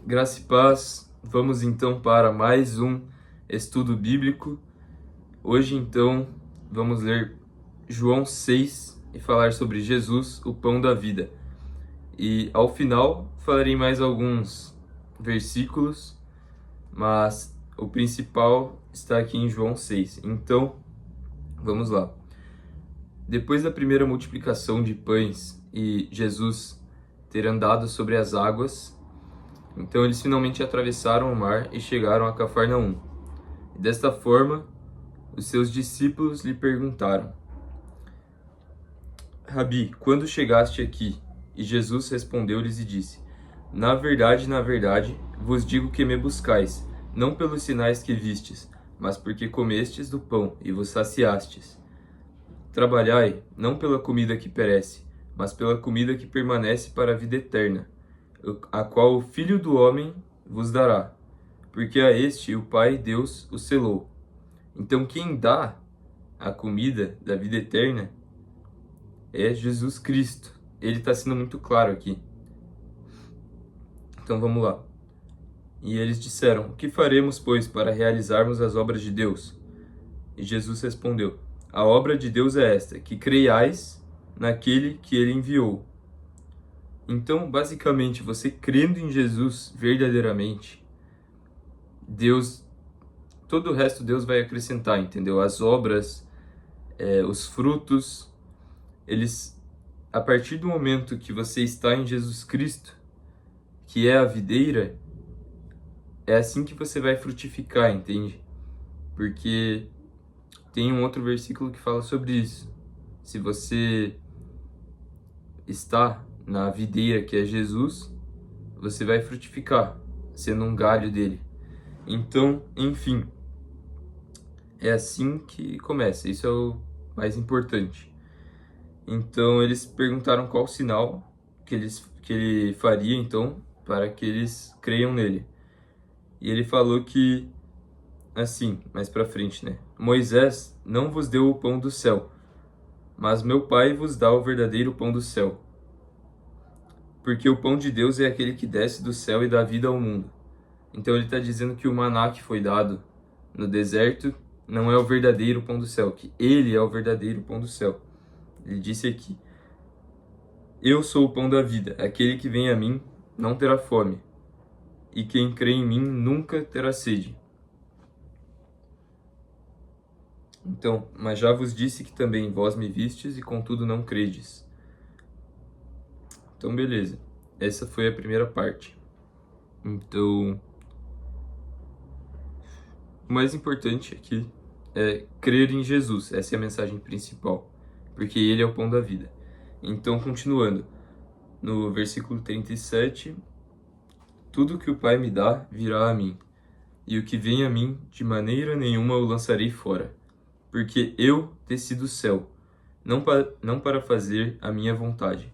Graça e paz, vamos então para mais um estudo bíblico. Hoje então vamos ler João 6 e falar sobre Jesus, o pão da vida. E ao final falarei mais alguns versículos, mas o principal está aqui em João 6. Então, vamos lá. Depois da primeira multiplicação de pães e Jesus ter andado sobre as águas, então eles finalmente atravessaram o mar e chegaram a Cafarnaum. E desta forma, os seus discípulos lhe perguntaram: Rabi, quando chegaste aqui? E Jesus respondeu-lhes e disse: na verdade, vos digo que me buscais, não pelos sinais que vistes, mas porque comestes do pão e vos saciastes. Trabalhai, não pela comida que perece, mas pela comida que permanece para a vida eterna, a qual o Filho do Homem vos dará, porque a este o Pai Deus o selou. Então quem dá a comida da vida eterna é Jesus Cristo. Ele está sendo muito claro aqui. Então vamos lá. E eles disseram: o que faremos, pois, para realizarmos as obras de Deus? E Jesus respondeu: a obra de Deus é esta, que creiais naquele que ele enviou. Então, basicamente, você crendo em Jesus verdadeiramente, Deus, todo o resto Deus vai acrescentar, entendeu? As obras, os frutos, eles, a partir do momento que você está em Jesus Cristo, que é a videira, é assim que você vai frutificar, entende? Porque tem um outro versículo que fala sobre isso. Se você está na videira que é Jesus, você vai frutificar, sendo um galho dele. Então, enfim, é assim que começa. Isso é o mais importante. Então, eles perguntaram qual sinal que ele faria, então, para que eles creiam nele. E ele falou que, assim, mais para frente, né? Moisés não vos deu o pão do céu, mas meu Pai vos dá o verdadeiro pão do céu. Porque o pão de Deus é aquele que desce do céu e dá vida ao mundo. Então ele está dizendo que o maná que foi dado no deserto não é o verdadeiro pão do céu, que ele é o verdadeiro pão do céu. Ele disse aqui: eu sou o pão da vida, aquele que vem a mim não terá fome, e quem crê em mim nunca terá sede. Então, mas já vos disse que também vós me vistes e contudo não credes. Então, beleza. Essa foi a primeira parte. Então, o mais importante aqui é crer em Jesus. Essa é a mensagem principal, porque ele é o pão da vida. Então, continuando, no versículo 37, tudo que o Pai me dá virá a mim, e o que vem a mim, de maneira nenhuma o lançarei fora, porque eu desci do céu, não para fazer a minha vontade,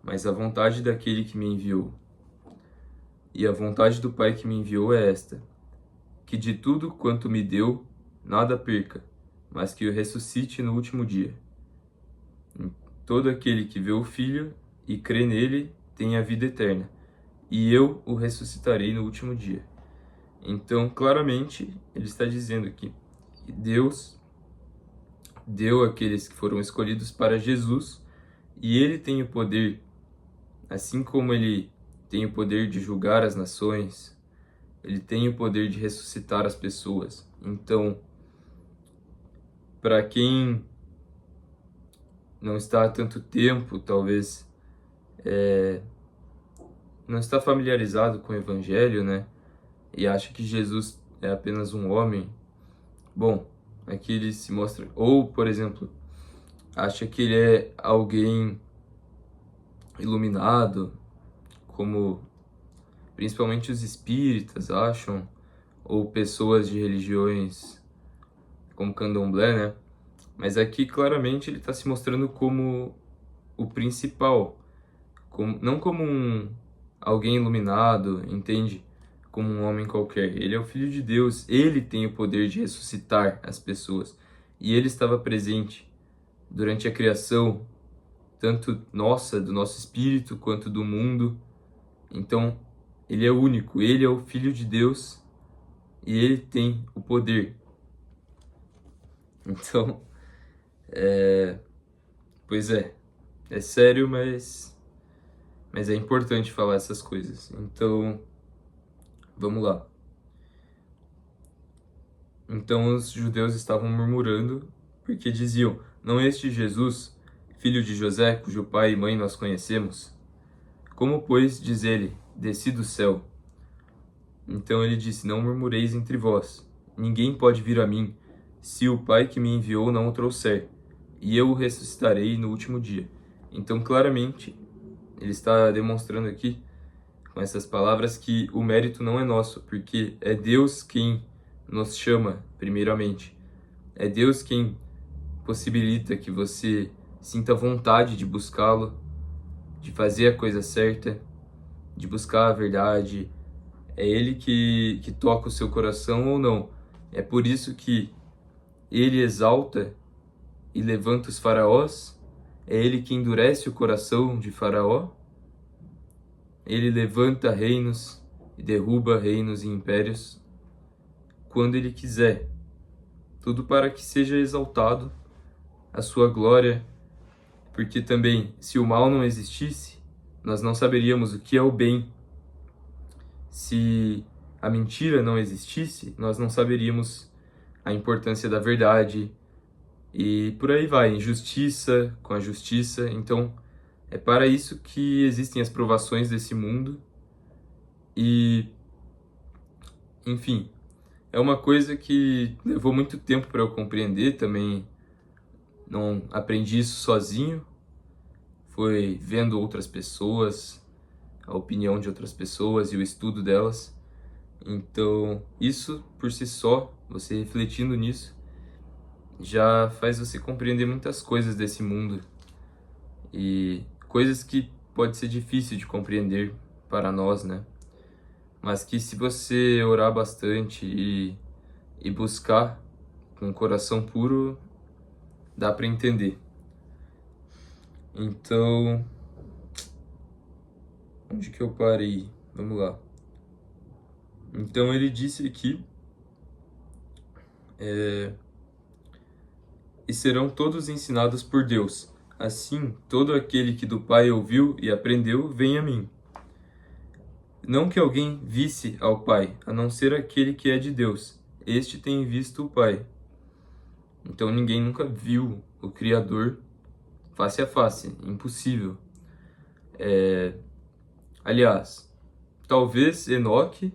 mas a vontade daquele que me enviou. E a vontade do Pai que me enviou é esta: que de tudo quanto me deu, nada perca, mas que o ressuscite no último dia. Todo aquele que vê o Filho e crê nele tem a vida eterna, e eu o ressuscitarei no último dia. Então, claramente, ele está dizendo aqui que Deus deu aqueles que foram escolhidos para Jesus, e ele tem o poder, assim como ele tem o poder de julgar as nações, ele tem o poder de ressuscitar as pessoas. Então, para quem não está há tanto tempo, talvez não está familiarizado com o Evangelho, né? E acha que Jesus é apenas um homem. Bom, aqui ele se mostra... Ou, por exemplo, acha que ele é alguém iluminado, como principalmente os espíritas acham, ou pessoas de religiões como Candomblé, né? Mas aqui claramente ele está se mostrando como o principal, não como alguém iluminado, entende? Como um homem qualquer. Ele é o Filho de Deus, ele tem o poder de ressuscitar as pessoas. E ele estava presente durante a criação, tanto nossa, do nosso espírito, quanto do mundo. Então, Ele é único, ele é o Filho de Deus e ele tem o poder. Então, pois é sério, mas é importante falar essas coisas. Então, vamos lá. Então os judeus estavam murmurando, porque diziam: não é este Jesus, filho de José, cujo pai e mãe nós conhecemos? Como, pois, diz ele, desci do céu? Então ele disse: não murmureis entre vós. Ninguém pode vir a mim, se o Pai que me enviou não o trouxer, e eu o ressuscitarei no último dia. Então, claramente, ele está demonstrando aqui, com essas palavras, que o mérito não é nosso, porque é Deus quem nos chama, primeiramente. É Deus quem possibilita que você sinta vontade de buscá-lo, de fazer a coisa certa, de buscar a verdade. É Ele que toca o seu coração ou não. É por isso que Ele exalta e levanta os faraós. É Ele que endurece o coração de Faraó. Ele levanta reinos e derruba reinos e impérios quando Ele quiser. Tudo para que seja exaltado a sua glória, porque também, se o mal não existisse, nós não saberíamos o que é o bem. Se a mentira não existisse, nós não saberíamos a importância da verdade. E por aí vai, injustiça com a justiça. Então, é para isso que existem as provações desse mundo. E, enfim, é uma coisa que levou muito tempo para eu compreender também. Não aprendi isso sozinho. Foi vendo outras pessoas, a opinião de outras pessoas e o estudo delas. Então, isso por si só, você refletindo nisso, já faz você compreender muitas coisas desse mundo. E coisas que pode ser difícil de compreender para nós, né? Mas que se você orar bastante e buscar com o coração puro, dá para entender. Então, onde que eu parei? Vamos lá. Então ele disse aqui, e serão todos ensinados por Deus. Assim, todo aquele que do Pai ouviu e aprendeu, vem a mim. Não que alguém visse ao Pai, a não ser aquele que é de Deus. Este tem visto o Pai. Então ninguém nunca viu o Criador face a face, impossível. Aliás, talvez Enoque,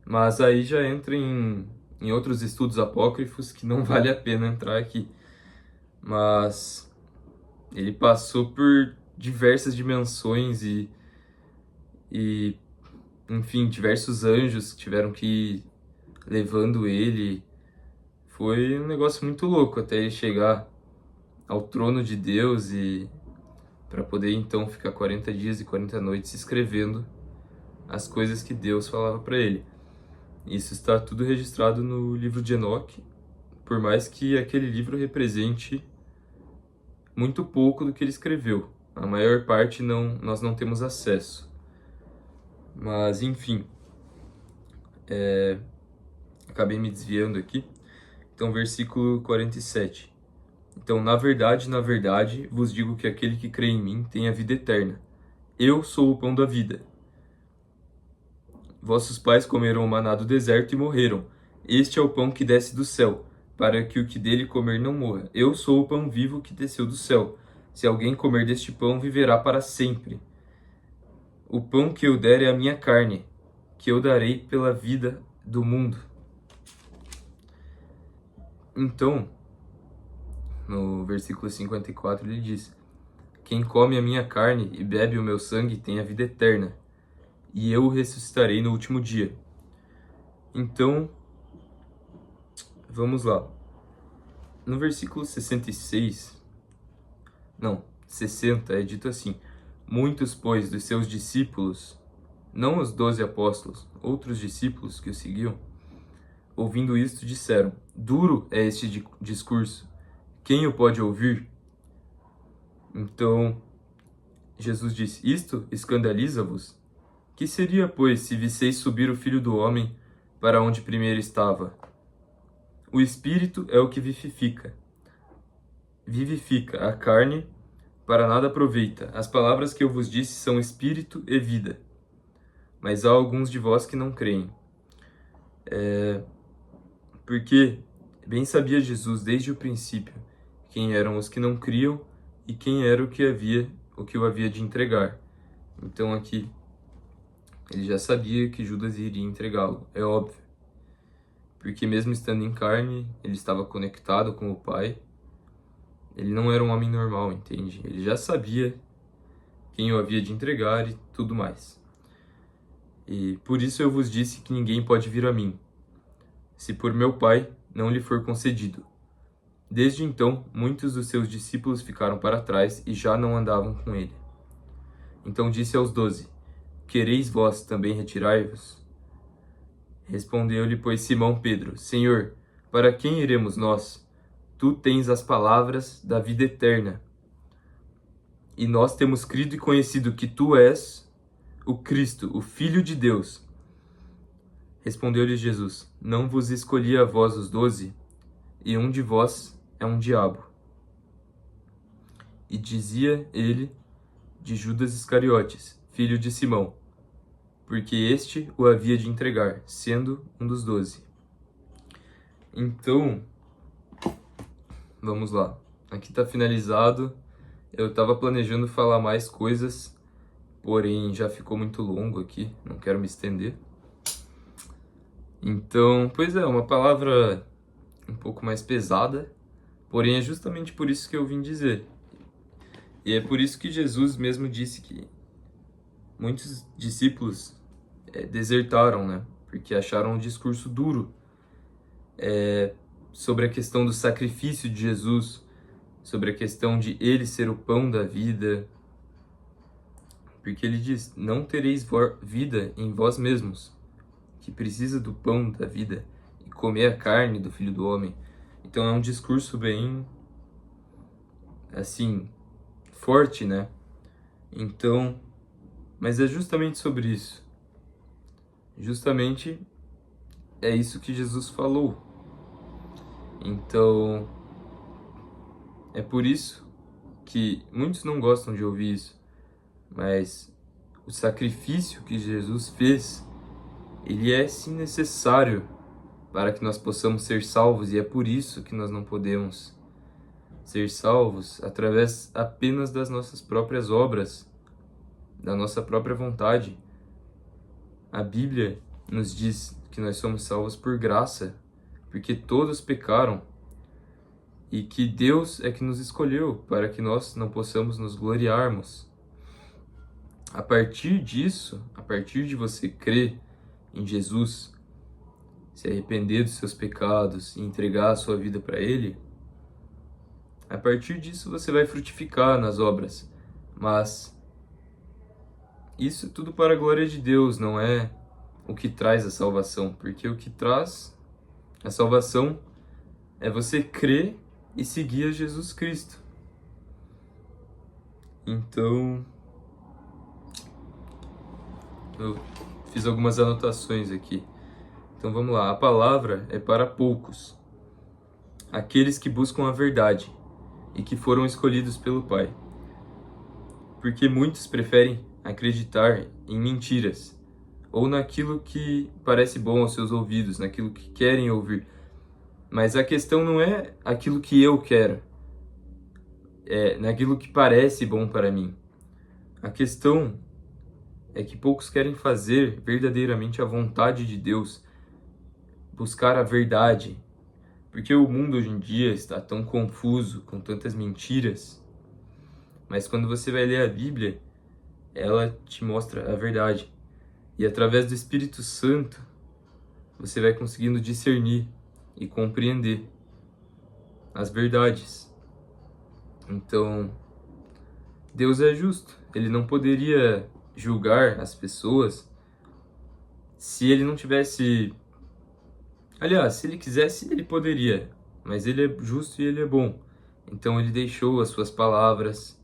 mas aí já entra em outros estudos apócrifos que não vale a pena entrar aqui. Mas ele passou por diversas dimensões e enfim, diversos anjos que tiveram que ir levando ele. Foi um negócio muito louco até ele chegar ao trono de Deus e para poder então ficar 40 dias e 40 noites escrevendo as coisas que Deus falava para ele. Isso está tudo registrado no livro de Enoque, por mais que aquele livro represente muito pouco do que ele escreveu. A maior parte nós não temos acesso. Mas, enfim, acabei me desviando aqui. Então, versículo 47. Então, na verdade, vos digo que aquele que crê em mim tem a vida eterna. Eu sou o pão da vida. Vossos pais comeram o maná do deserto e morreram. Este é o pão que desce do céu, para que o que dele comer não morra. Eu sou o pão vivo que desceu do céu. Se alguém comer deste pão, viverá para sempre. O pão que eu der é a minha carne, que eu darei pela vida do mundo. Então, no versículo 54 ele diz: quem come a minha carne e bebe o meu sangue tem a vida eterna, e eu o ressuscitarei no último dia. Então, vamos lá. No versículo 60 é dito assim: muitos, pois, dos seus discípulos, não os 12 apóstolos, outros discípulos que o seguiam, ouvindo isto, disseram: duro é este discurso, quem o pode ouvir? Então, Jesus disse: isto escandaliza-vos? Que seria, pois, se visseis subir o Filho do Homem para onde primeiro estava? O Espírito é o que vivifica, a carne para nada aproveita. As palavras que eu vos disse são espírito e vida. Mas há alguns de vós que não creem. Porque bem sabia Jesus desde o princípio quem eram os que não criam e quem era o que o havia de entregar. Então aqui ele já sabia que Judas iria entregá-lo, é óbvio. Porque mesmo estando em carne, ele estava conectado com o Pai. Ele não era um homem normal, entende? Ele já sabia quem o havia de entregar e tudo mais. E por isso eu vos disse que ninguém pode vir a mim, se por meu Pai não lhe for concedido. Desde então, muitos dos seus discípulos ficaram para trás e já não andavam com ele. Então disse aos 12, quereis vós também retirar-vos? Respondeu-lhe, pois, Simão Pedro, Senhor, para quem iremos nós? Tu tens as palavras da vida eterna. E nós temos crido e conhecido que tu és o Cristo, o Filho de Deus. Respondeu-lhe Jesus, não vos escolhi a vós os 12, e um de vós é um diabo. E dizia ele de Judas Iscariotes, filho de Simão, porque este o havia de entregar, sendo um dos 12. Então, vamos lá. Aqui está finalizado. Eu estava planejando falar mais coisas, porém já ficou muito longo aqui, não quero me estender. Então, pois é, uma palavra um pouco mais pesada, porém é justamente por isso que eu vim dizer. E é por isso que Jesus mesmo disse que muitos discípulos desertaram, né? Porque acharam um discurso duro sobre a questão do sacrifício de Jesus, sobre a questão de ele ser o pão da vida. Porque ele diz, não tereis vida em vós mesmos, que precisa do pão da vida e comer a carne do Filho do Homem. Então é um discurso bem, assim, forte, né? Então, mas é justamente sobre isso. Justamente é isso que Jesus falou. Então, é por isso que muitos não gostam de ouvir isso, mas o sacrifício que Jesus fez, ele é sim necessário para que nós possamos ser salvos, e é por isso que nós não podemos ser salvos através apenas das nossas próprias obras, da nossa própria vontade. A Bíblia nos diz que nós somos salvos por graça, porque todos pecaram, e que Deus é que nos escolheu para que nós não possamos nos gloriarmos. A partir disso, a partir de você crer em Jesus, se arrepender dos seus pecados e entregar a sua vida para Ele, a partir disso você vai frutificar nas obras. Mas isso é tudo para a glória de Deus, não é o que traz a salvação. Porque o que traz a salvação é você crer e seguir a Jesus Cristo. Então, eu fiz algumas anotações aqui. Então vamos lá. A palavra é para poucos, aqueles que buscam a verdade e que foram escolhidos pelo Pai. Porque muitos preferem acreditar em mentiras ou naquilo que parece bom aos seus ouvidos, naquilo que querem ouvir. Mas a questão não é aquilo que eu quero, é naquilo que parece bom para mim. A questão é que poucos querem fazer verdadeiramente a vontade de Deus, buscar a verdade, porque o mundo hoje em dia está tão confuso, com tantas mentiras. Mas quando você vai ler a Bíblia, ela te mostra a verdade. E através do Espírito Santo, você vai conseguindo discernir e compreender as verdades. Então, Deus é justo. Ele não poderia julgar as pessoas se ele não tivesse... Aliás, se ele quisesse, ele poderia. Mas ele é justo e ele é bom. Então ele deixou as suas palavras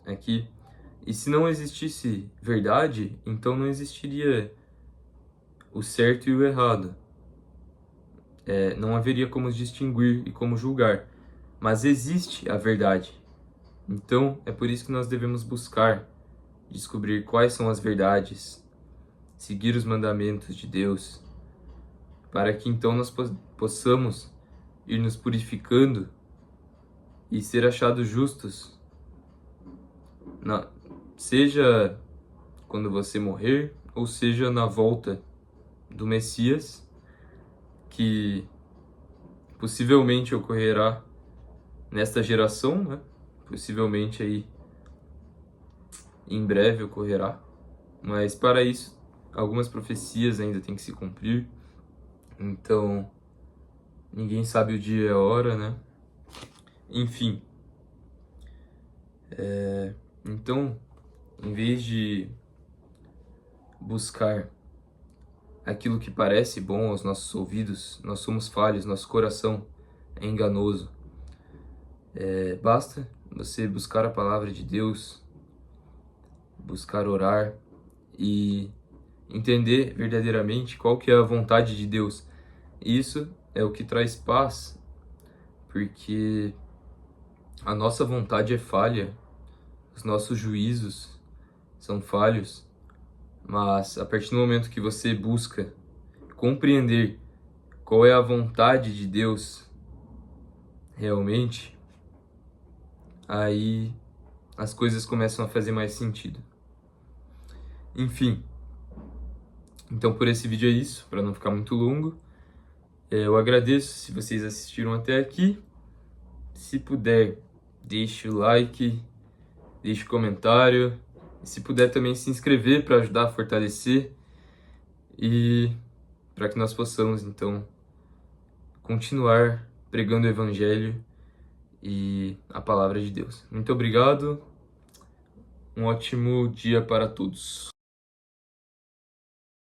aqui. E se não existisse verdade, então não existiria o certo e o errado. Não haveria como distinguir e como julgar. Mas existe a verdade. Então é por isso que nós devemos buscar descobrir quais são as verdades, seguir os mandamentos de Deus, para que então nós possamos ir nos purificando e ser achados justos, seja quando você morrer, ou seja na volta do Messias, que possivelmente ocorrerá nesta geração, né? Possivelmente aí em breve ocorrerá, mas para isso algumas profecias ainda têm que se cumprir, então ninguém sabe o dia e a hora, né? Enfim, então, em vez de buscar aquilo que parece bom aos nossos ouvidos, nós somos falhos, nosso coração é enganoso. Basta você buscar a palavra de Deus, buscar orar e entender verdadeiramente qual que é a vontade de Deus. Isso é o que traz paz, porque a nossa vontade é falha, os nossos juízos são falhos, mas a partir do momento que você busca compreender qual é a vontade de Deus realmente, aí as coisas começam a fazer mais sentido. Enfim, então por esse vídeo é isso, para não ficar muito longo. Eu agradeço se vocês assistiram até aqui. Se puder, deixe o like, deixe o comentário. E se puder também se inscrever para ajudar a fortalecer e para que nós possamos então continuar pregando o Evangelho e a palavra de Deus. Muito obrigado. Um ótimo dia para todos.